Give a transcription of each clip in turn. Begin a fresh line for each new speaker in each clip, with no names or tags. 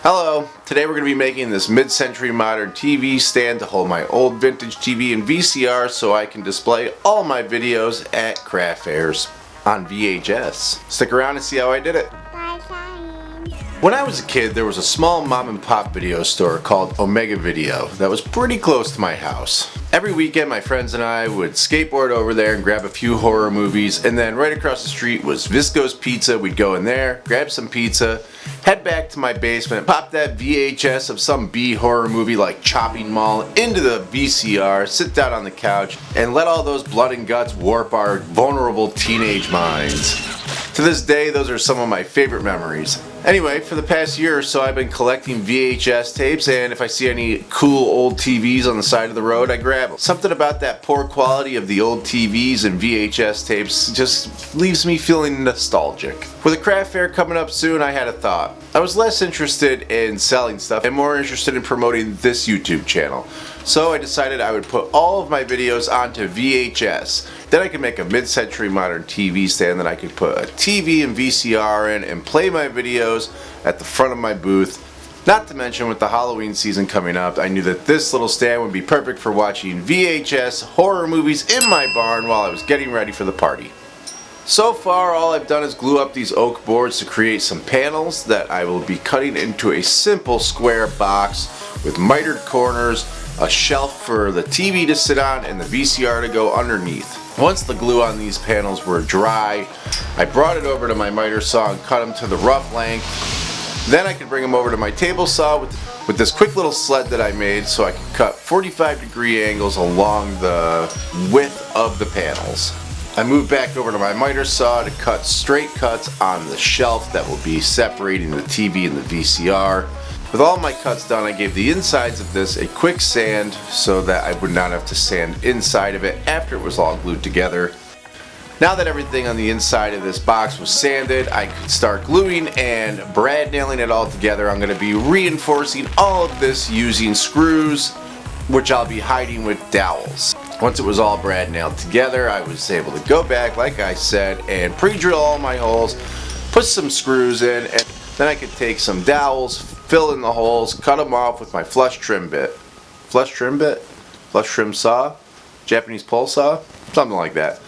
Hello, today we're going to be making this mid-century modern TV stand to hold my old vintage TV and VCR so I can display all my videos at craft fairs on VHS. Stick around and see how I did it. When I was a kid, there was a small mom and pop video store called Omega Video that was pretty close to my house. Every weekend my friends and I would skateboard over there and grab a few horror movies, and then right across the street was Visco's Pizza. We'd go in there, grab some pizza, head back to my basement, pop that VHS of some B horror movie like Chopping Mall into the VCR, sit down on the couch, and let all those blood and guts warp our vulnerable teenage minds. To this day, those are some of my favorite memories. Anyway, for the past year or so, I've been collecting VHS tapes, and if I see any cool old TVs on the side of the road, I grab them. Something about that poor quality of the old TVs and VHS tapes just leaves me feeling nostalgic. With a craft fair coming up soon, I had a thought. I was less interested in selling stuff and more interested in promoting this YouTube channel. So I decided I would put all of my videos onto VHS. Then I could make a mid-century modern TV stand that I could put a TV and VCR in and play my videos at the front of my booth. Not to mention, with the Halloween season coming up, I knew that this little stand would be perfect for watching VHS horror movies in my barn while I was getting ready for the party. So far, all I've done is glue up these oak boards to create some panels that I will be cutting into a simple square box with mitered corners, a shelf for the TV to sit on, and the VCR to go underneath. Once the glue on these panels were dry, I brought it over to my miter saw and cut them to the rough length. Then I could bring them over to my table saw with this quick little sled that I made so I could cut 45-degree angles along the width of the panels. I moved back over to my miter saw to cut straight cuts on the shelf that will be separating the TV and the VCR. With all my cuts done, I gave the insides of this a quick sand so that I would not have to sand inside of it after it was all glued together. Now that everything on the inside of this box was sanded, I could start gluing and brad nailing it all together. I'm going to be reinforcing all of this using screws, which I'll be hiding with dowels. Once it was all brad nailed together, I was able to go back, like I said, and pre-drill all my holes, put some screws in, and then I could take some dowels, fill in the holes, cut them off with my flush trim bit. Flush trim bit? Flush trim saw? Japanese pole saw? Something like that.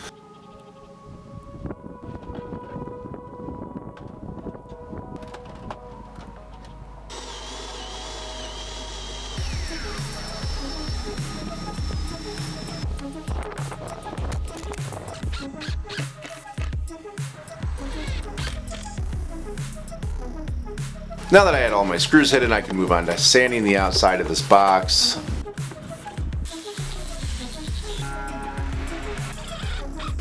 Now that I had all my screws hidden, I can move on to sanding the outside of this box.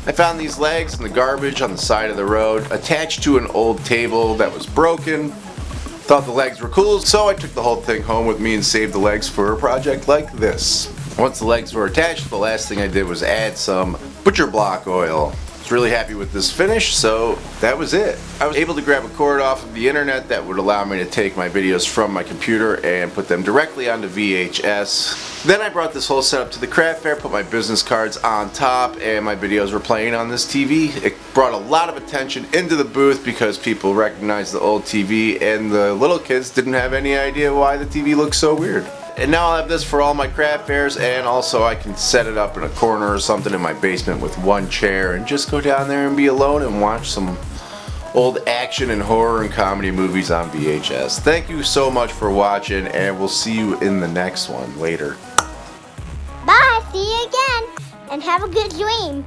I found these legs in the garbage on the side of the road, attached to an old table that was broken. Thought the legs were cool, so I took the whole thing home with me and saved the legs for a project like this. Once the legs were attached, the last thing I did was add some butcher block oil. I was really happy with this finish, so that was it. I was able to grab a cord off of the internet that would allow me to take my videos from my computer and put them directly onto VHS. Then I brought this whole setup to the craft fair, put my business cards on top, and my videos were playing on this TV. It brought a lot of attention into the booth because people recognized the old TV, and the little kids didn't have any idea why the TV looked so weird. And now I'll have this for all my craft fairs, and also I can set it up in a corner or something in my basement with one chair and just go down there and be alone and watch some old action and horror and comedy movies on VHS. Thank you so much for watching, and we'll see you in the next one later.
Bye, see you again, and have a good dream.